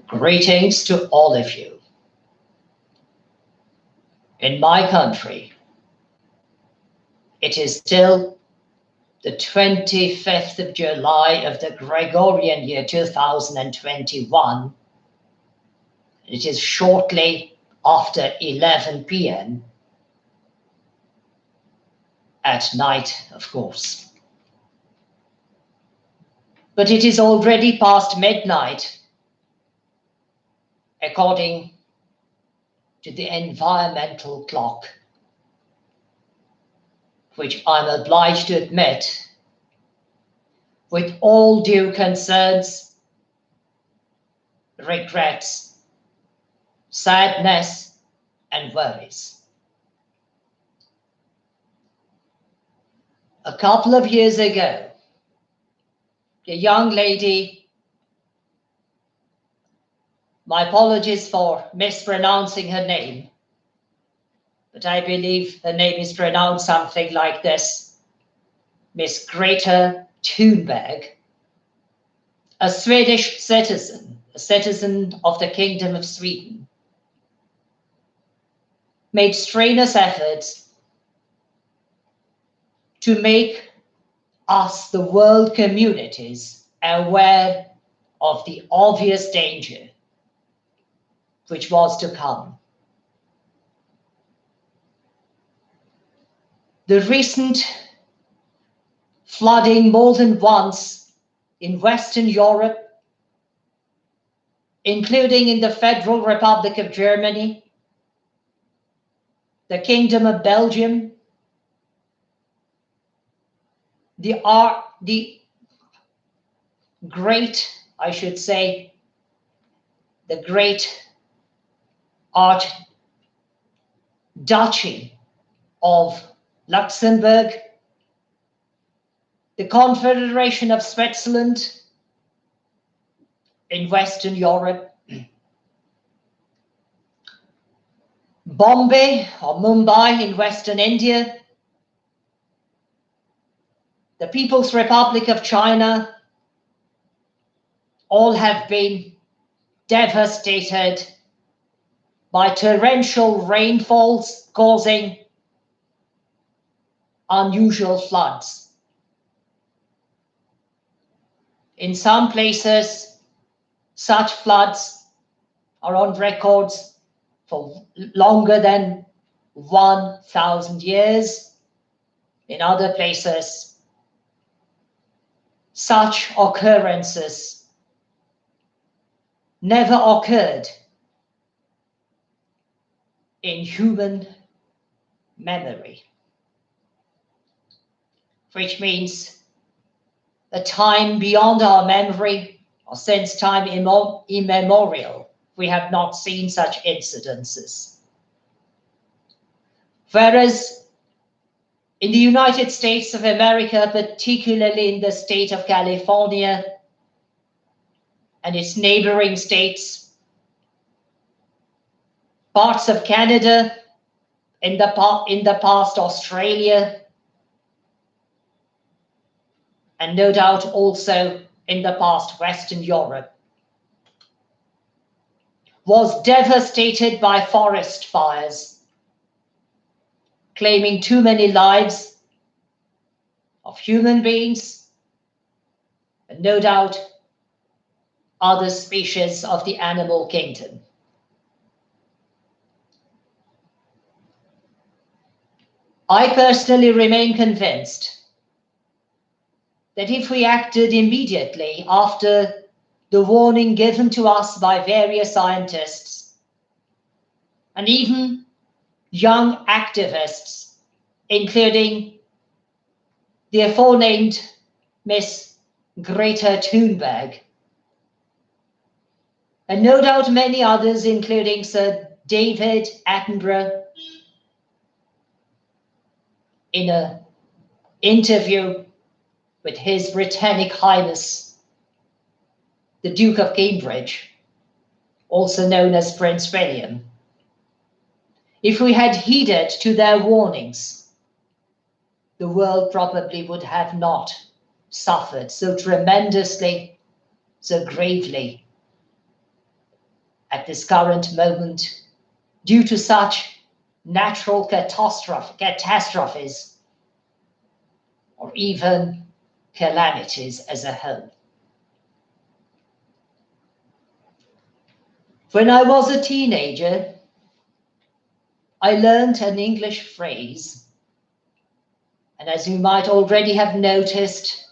Greetings to all of you. In my country, it is still the 25th of July of the Gregorian year 2021. It is shortly after 11 p.m. at night, of course. But it is already past midnight, according to the environmental clock, which I'm obliged to admit, with all due concerns, regrets, sadness, and worries. A couple of years ago, a young lady, my apologies for mispronouncing her name, but I believe her name is pronounced something like this, Miss Greta Thunberg, a Swedish citizen, a citizen of the Kingdom of Sweden, made strenuous efforts to make us, the world communities, aware of the obvious danger which was to come. The recent flooding more than once in Western Europe, including in the Federal Republic of Germany, the Kingdom of Belgium, the great Archduchy of Luxembourg, the Confederation of Switzerland in Western Europe, Bombay or Mumbai in Western India, the People's Republic of China, all have been devastated by torrential rainfalls causing unusual floods. In some places, such floods are on records for longer than 1,000 years. In other places, such occurrences never occurred in human memory, which means a time beyond our memory, or since time immemorial, we have not seen such incidences. Whereas in the United States of America, particularly in the state of California and its neighboring states, parts of Canada, in the past Australia, and no doubt also in the past Western Europe, was devastated by forest fires, claiming too many lives of human beings, and no doubt other species of the animal kingdom. I personally remain convinced that if we acted immediately after the warning given to us by various scientists and even young activists, including the aforenamed Miss Greta Thunberg, and no doubt many others, including Sir David Attenborough, in an interview with His Britannic Highness, the Duke of Cambridge, also known as Prince William, if we had heeded to their warnings, the world probably would have not suffered so tremendously, so gravely at this current moment due to such natural catastrophes or even calamities as a whole. When I was a teenager, I learned an English phrase, and as you might already have noticed,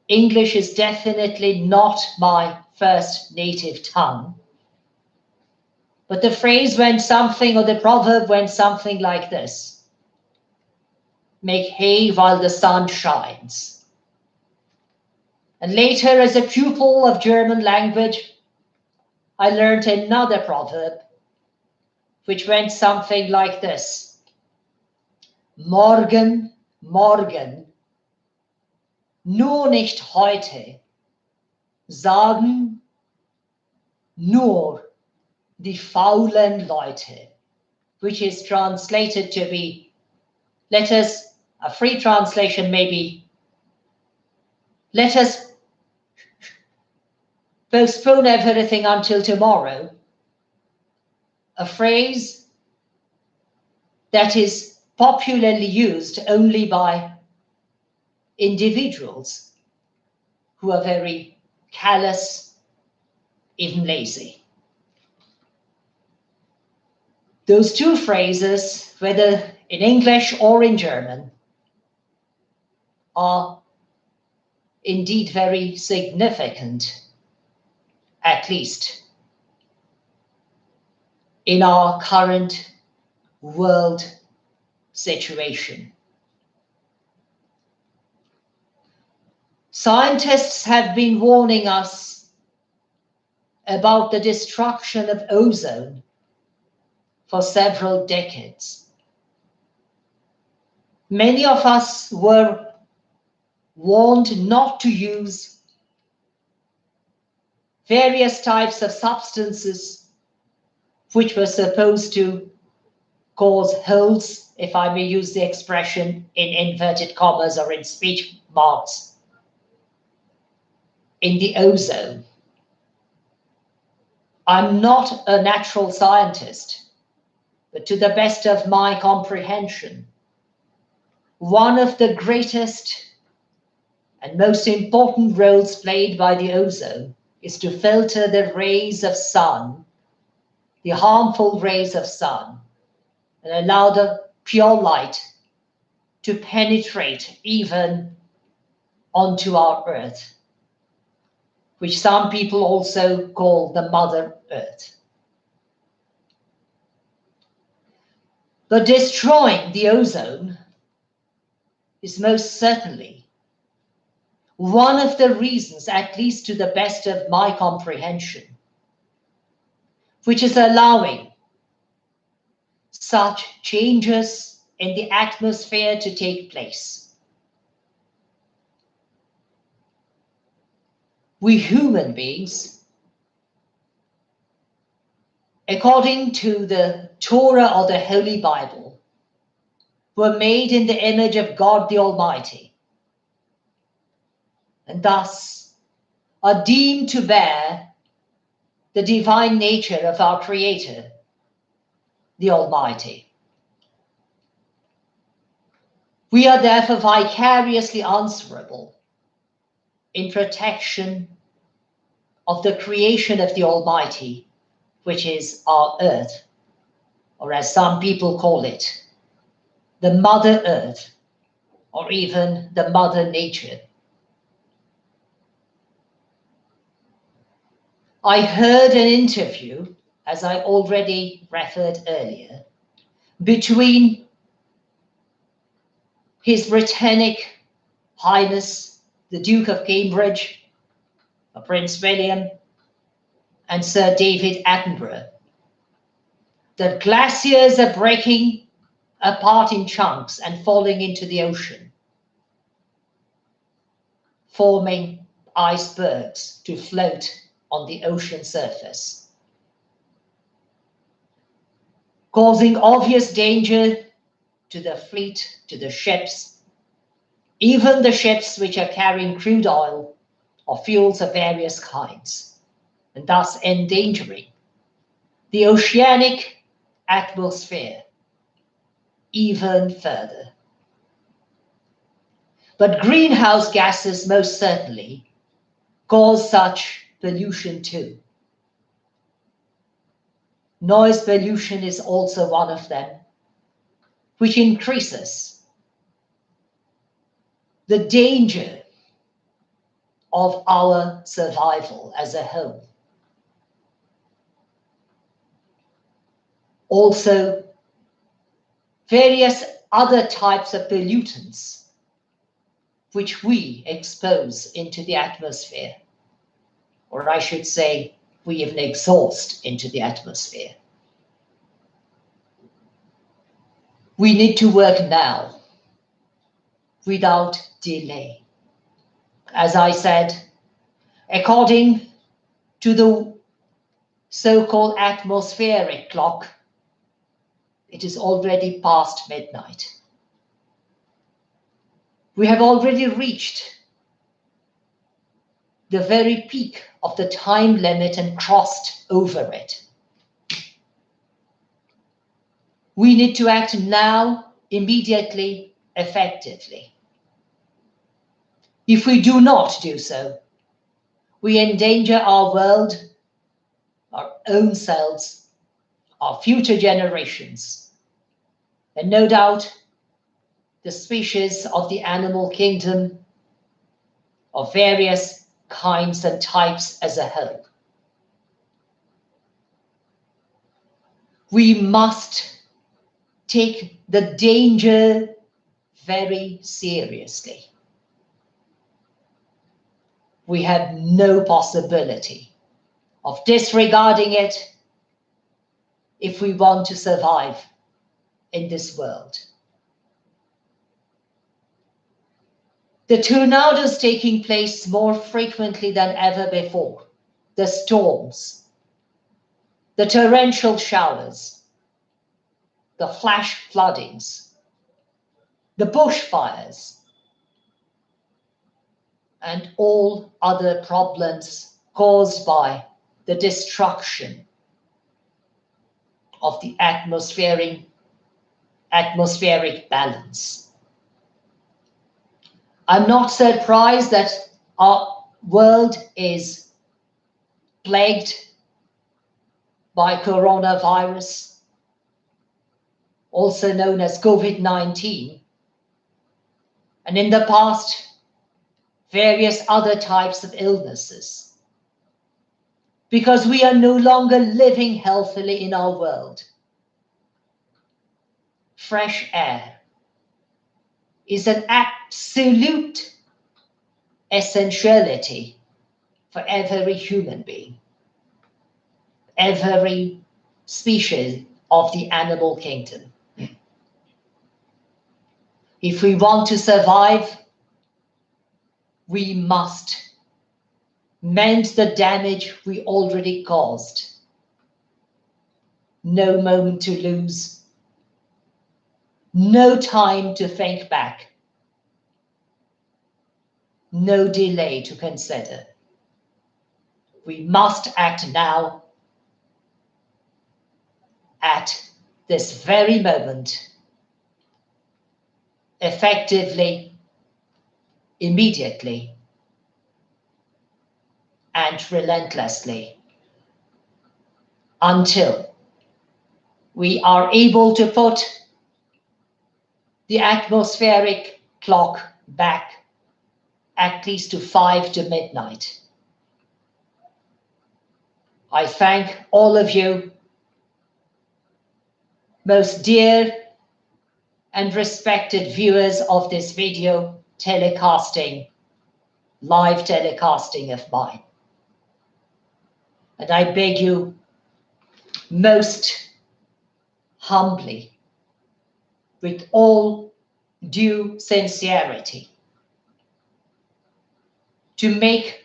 English is definitely not my first native tongue. But the phrase went something, or the proverb went something like this: make hay while the sun shines. And later, as a pupil of German language, I learned another proverb, which went something like this: Morgen, morgen, nur nicht heute, sagen nur die faulen Leute, which is translated to be, let us, a free translation maybe, let us postpone everything until tomorrow. A phrase that is popularly used only by individuals who are very callous, even lazy. Those two phrases, whether in English or in German, are indeed very significant, at least in our current world situation. Scientists have been warning us about the destruction of ozone for several decades. Many of us were warned not to use various types of substances which were supposed to cause holes, if I may use the expression in inverted commas or in speech marks, in the ozone. I'm not a natural scientist, but to the best of my comprehension, one of the greatest and most important roles played by the ozone is to filter the rays of sun, the harmful rays of sun, and allow the pure light to penetrate even onto our earth, which some people also call the Mother Earth. But destroying the ozone is most certainly one of the reasons, at least to the best of my comprehension, which is allowing such changes in the atmosphere to take place. We human beings, according to the Torah or the Holy Bible, were made in the image of God the Almighty, and thus are deemed to bear the divine nature of our Creator, the Almighty. We are therefore vicariously answerable in protection of the creation of the Almighty, which is our earth, or as some people call it, the Mother Earth, or even the Mother Nature. I heard an interview, as I already referred earlier, between His Britannic Highness, the Duke of Cambridge, Prince William, and Sir David Attenborough, that glaciers are breaking apart in chunks and falling into the ocean, forming icebergs to float on the ocean surface, causing obvious danger to the fleet, to the ships, even the ships which are carrying crude oil or fuels of various kinds. and thus endangering the oceanic atmosphere even further. But greenhouse gases most certainly cause such pollution too. Noise pollution is also one of them, which increases the danger of our survival as a whole. Also, various other types of pollutants which we expose into the atmosphere, or I should say, we even exhaust into the atmosphere. We need to work now, without delay. As I said, according to the so-called atmospheric clock, it is already past midnight. We have already reached the very peak of the time limit and crossed over it. We need to act now, immediately, effectively. If we do not do so, we endanger our world, our own selves, our future generations, and no doubt the species of the animal kingdom of various kinds and types as a whole. We must take the danger very seriously. We have no possibility of disregarding it if we want to survive in this world. The tornadoes taking place more frequently than ever before, the storms, the torrential showers, the flash floodings, the bushfires, and all other problems caused by the destruction of the atmospheric balance. I'm not surprised that our world is plagued by coronavirus, also known as COVID-19, and in the past, various other types of illnesses, because we are no longer living healthily in our world. Fresh air is an absolute essentiality for every human being, every species of the animal kingdom. If we want to survive, we must mend the damage we already caused. No moment to lose, no time to think back, no delay to consider. We must act now, at this very moment, effectively, immediately, and relentlessly, until we are able to put the atmospheric clock back at least to 5 to midnight. I thank all of you, most dear and respected viewers of this video telecasting, live telecasting of mine. And I beg you most humbly, with all due sincerity, to make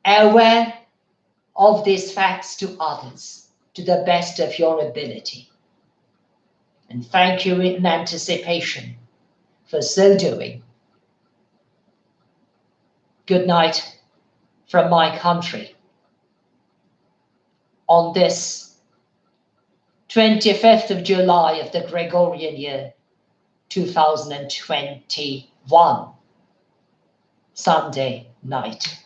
aware of these facts to others to the best of your ability. And thank you in anticipation for so doing. Good night from my country, on this 25th of July of the Gregorian year 2021, Sunday night.